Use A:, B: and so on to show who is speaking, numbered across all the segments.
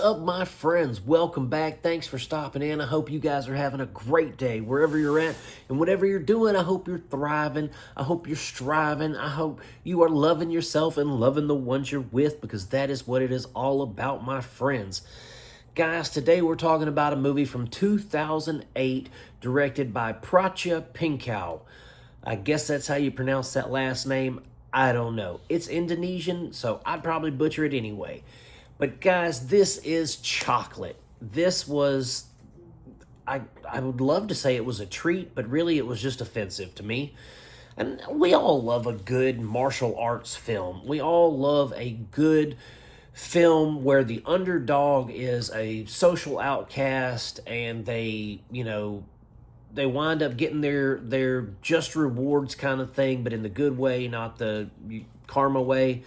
A: up, my friends? Welcome back. Thanks for stopping in. I hope you guys are having a great day wherever you're at and whatever you're doing. I hope you're thriving. I hope you're striving. I hope you are loving yourself and loving the ones you're with, because that is what it is all about, my friends. Guys, today we're talking about a movie from 2008 directed by Prachya Pinkaew. I guess that's how you pronounce that last name. I don't know. It's Indonesian, so I'd probably butcher it anyway. But guys, this is chocolate. This was, I would love to say it was a treat, but really it was just offensive to me. And we all love a good martial arts film. We all love a good film where the underdog is a social outcast and they wind up getting their just rewards kind of thing, but in the good way, not the karma way.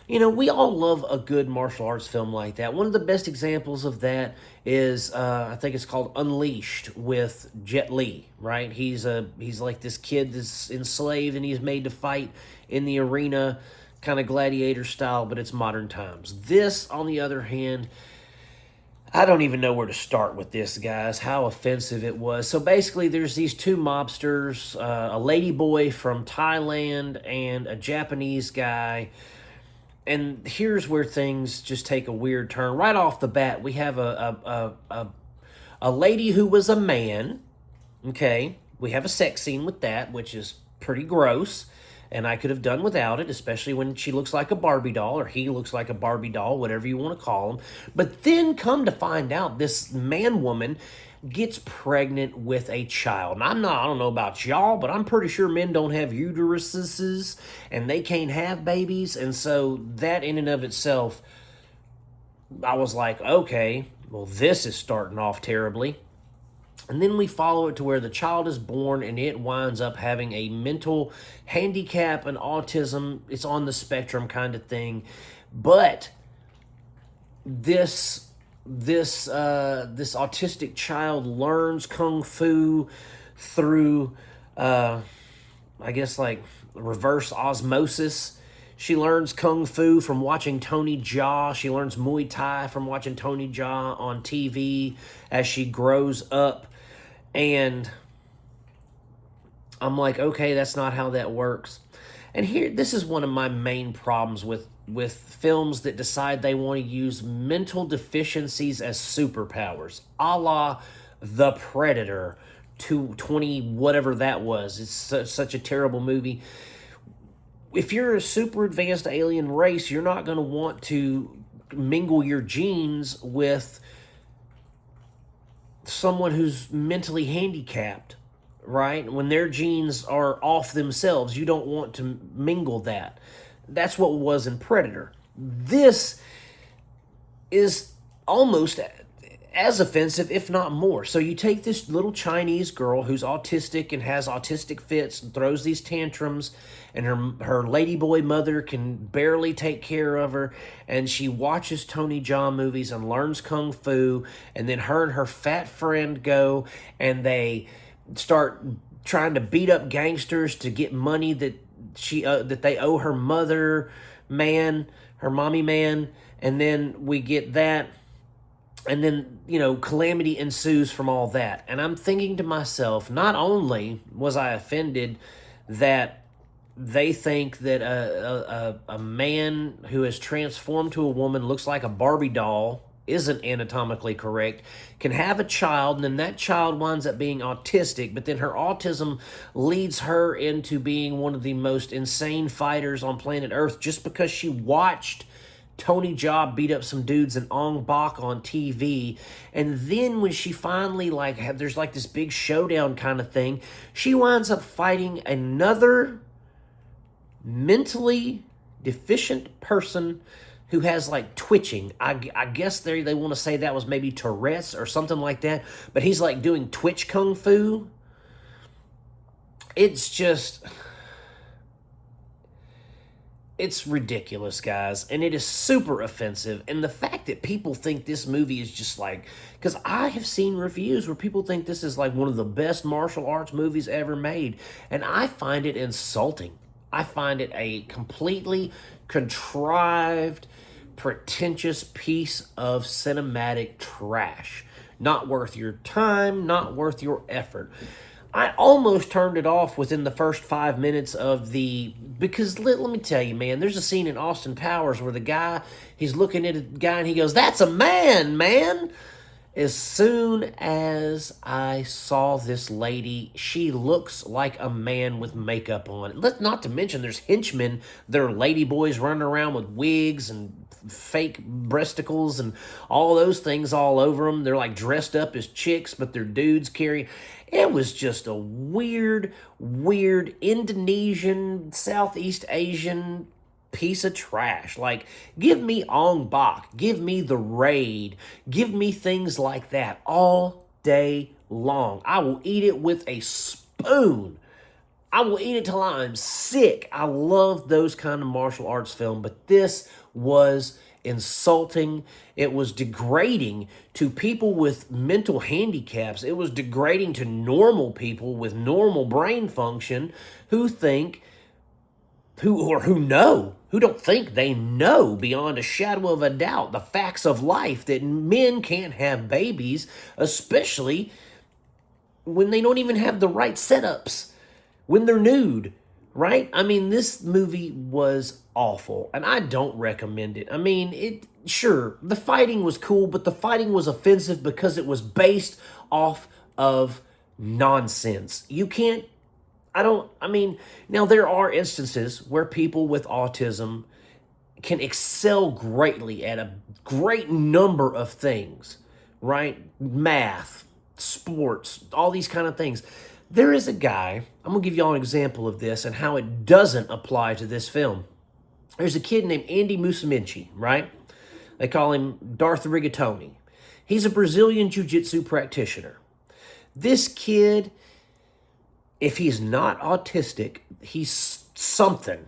A: We all love a good martial arts film like that. One of the best examples of that is, I think it's called Unleashed with Jet Li, right? He's like this kid that's enslaved and he's made to fight in the arena, kind of gladiator style, but it's modern times. This, on the other hand, I don't even know where to start with this, guys, how offensive it was. So basically, there's these two mobsters, a lady boy from Thailand and a Japanese guy. And here's where things just take a weird turn. Right off the bat, we have a lady who was a man, okay? We have a sex scene with that, which is pretty gross, and I could have done without it, especially when she looks like a Barbie doll, or he looks like a Barbie doll, whatever you want to call him. But then come to find out, this man-woman gets pregnant with a child. And I don't know about y'all, but I'm pretty sure men don't have uteruses and they can't have babies. And so that in and of itself, I was like, okay, well, this is starting off terribly. And then we follow it to where the child is born and it winds up having a mental handicap and autism. It's on the spectrum kind of thing. But this autistic child learns kung fu through, I guess, like reverse osmosis. She learns kung fu from watching Tony Jaa. She learns Muy Thai from watching Tony Jaa on TV as she grows up. And I'm like, okay, that's not how that works. And this is one of my main problems with films that decide they want to use mental deficiencies as superpowers, a la The Predator, 20 whatever that was. It's such a terrible movie. If you're a super advanced alien race, you're not going to want to mingle your genes with someone who's mentally handicapped, right? When their genes are off themselves, you don't want to mingle that. That's what was in Predator. This is almost as offensive, if not more. So you take this little Chinese girl who's autistic and has autistic fits and throws these tantrums, and her ladyboy mother can barely take care of her, and she watches Tony Jaa movies and learns kung fu, and then her and her fat friend go and they start trying to beat up gangsters to get money that they owe her mother man, her mommy man, and then we get that, and then, calamity ensues from all that. And I'm thinking to myself, not only was I offended that they think that a man who is transformed to a woman, looks like a Barbie doll, isn't anatomically correct, can have a child, and then that child winds up being autistic, but then her autism leads her into being one of the most insane fighters on planet Earth just because she watched Tony Jaa beat up some dudes in Ong Bak on TV. And then when she finally, there's this big showdown kind of thing, she winds up fighting another mentally deficient person who has twitching. I guess they want to say that was maybe Tourette's or something like that, but he's doing twitch kung fu. It's ridiculous, guys, and it is super offensive. And the fact that people think this movie is just because I have seen reviews where people think this is one of the best martial arts movies ever made, and I find it insulting. I find it a completely contrived, pretentious piece of cinematic trash. Not worth your time, not worth your effort. I almost turned it off within the first 5 minutes of because let me tell you, man, there's a scene in Austin Powers where he's looking at a guy and he goes, "That's a man, man." As soon as I saw this lady, she looks like a man with makeup on. Not to mention there's henchmen, they're ladyboys running around with wigs and fake breasticles and all those things all over them. They're like dressed up as chicks, but they're dudes carrying. It was just a weird Indonesian, Southeast Asian piece of trash. Like, give me Ong Bak, give me The Raid, give me things like that all day long. I will eat it with a spoon. I will eat it till I'm sick. I love those kind of martial arts film, but this was insulting. It was degrading to people with mental handicaps. It was degrading to normal people with normal brain function who don't think, they know beyond a shadow of a doubt the facts of life, that men can't have babies, especially when they don't even have the right setups, when they're nude, right? I mean, this movie was awful, and I don't recommend it. I mean, sure, the fighting was cool, but the fighting was offensive because it was based off of nonsense. Now there are instances where people with autism can excel greatly at a great number of things, right? Math, sports, all these kind of things. There is a guy, I'm going to give y'all an example of this and how it doesn't apply to this film. There's a kid named Andy Musumeci, right? They call him Darth Rigatoni. He's a Brazilian jiu-jitsu practitioner. This kid, if he's not autistic, he's something,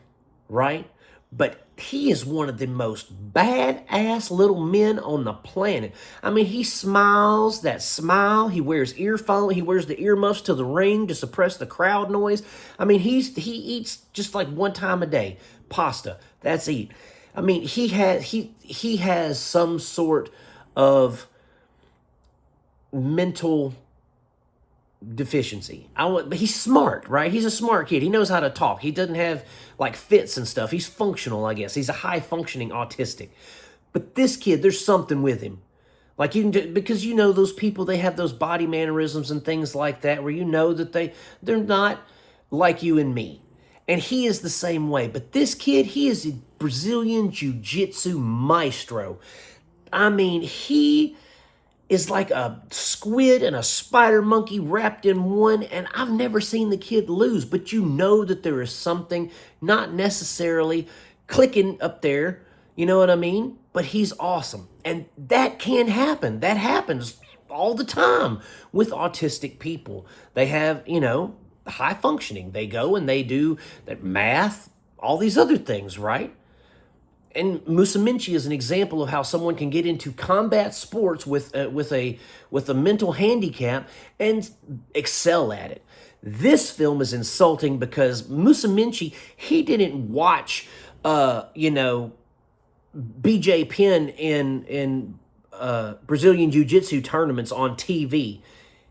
A: right? But he is one of the most badass little men on the planet. I mean, he smiles that smile. He wears earphones. He wears the earmuffs to the ring to suppress the crowd noise. I mean, he eats just like one time a day, pasta. That's it. I mean, he has some sort of mental deficiency. But he's smart, right? He's a smart kid. He knows how to talk. He doesn't have like fits and stuff. He's functional, I guess. He's a high functioning autistic. But this kid, there's something with him. Like, you can because those people, they have those body mannerisms and things like that where that they're not like you and me. And he is the same way. But this kid, he is a Brazilian jiu-jitsu maestro. I mean, he is like a squid and a spider monkey wrapped in one, and I've never seen the kid lose, but that there is something not necessarily clicking up there, you know what I mean? But he's awesome, and that can happen. That happens all the time with autistic people. They have, high functioning. They go and they do that math, all these other things, right? And Musumeci is an example of how someone can get into combat sports with a mental handicap and excel at it. This film is insulting because Musumeci, he didn't watch BJ Penn in Brazilian Jiu-Jitsu tournaments on TV.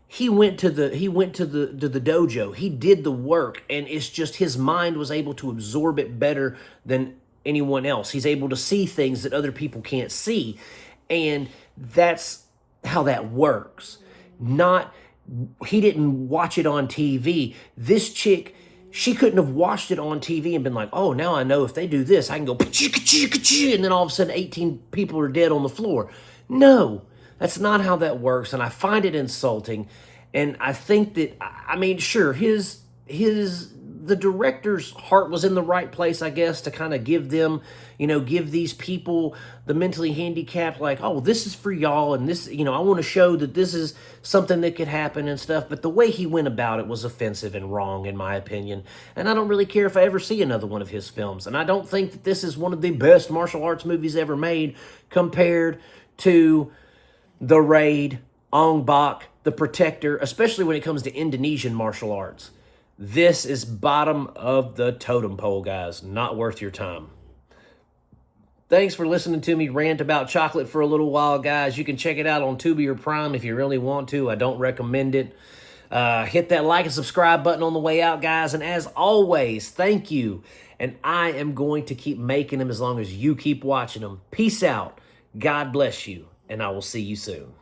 A: He went to the dojo. He did the work, and it's just his mind was able to absorb it better than anyone else. He's able to see things that other people can't see, and that's how that works. He didn't watch it on TV. This chick, she couldn't have watched it on TV and been like, oh, now I know if they do this, I can go, and then all of a sudden 18 people are dead on the floor. No, that's not how that works, and I find it insulting. And I think that, sure, the director's heart was in the right place, I guess, to kind of give them, give these people, the mentally handicapped, like, oh, this is for y'all, and this, I want to show that this is something that could happen and stuff. But the way he went about it was offensive and wrong, in my opinion. And I don't really care if I ever see another one of his films. And I don't think that this is one of the best martial arts movies ever made compared to The Raid, Ong Bak, The Protector, especially when it comes to Indonesian martial arts. This is bottom of the totem pole, guys. Not worth your time. Thanks for listening to me rant about chocolate for a little while, guys. You can check it out on Tubi or Prime if you really want to. I don't recommend it. Hit that like and subscribe button on the way out, guys. And as always, thank you. And I am going to keep making them as long as you keep watching them. Peace out. God bless you. And I will see you soon.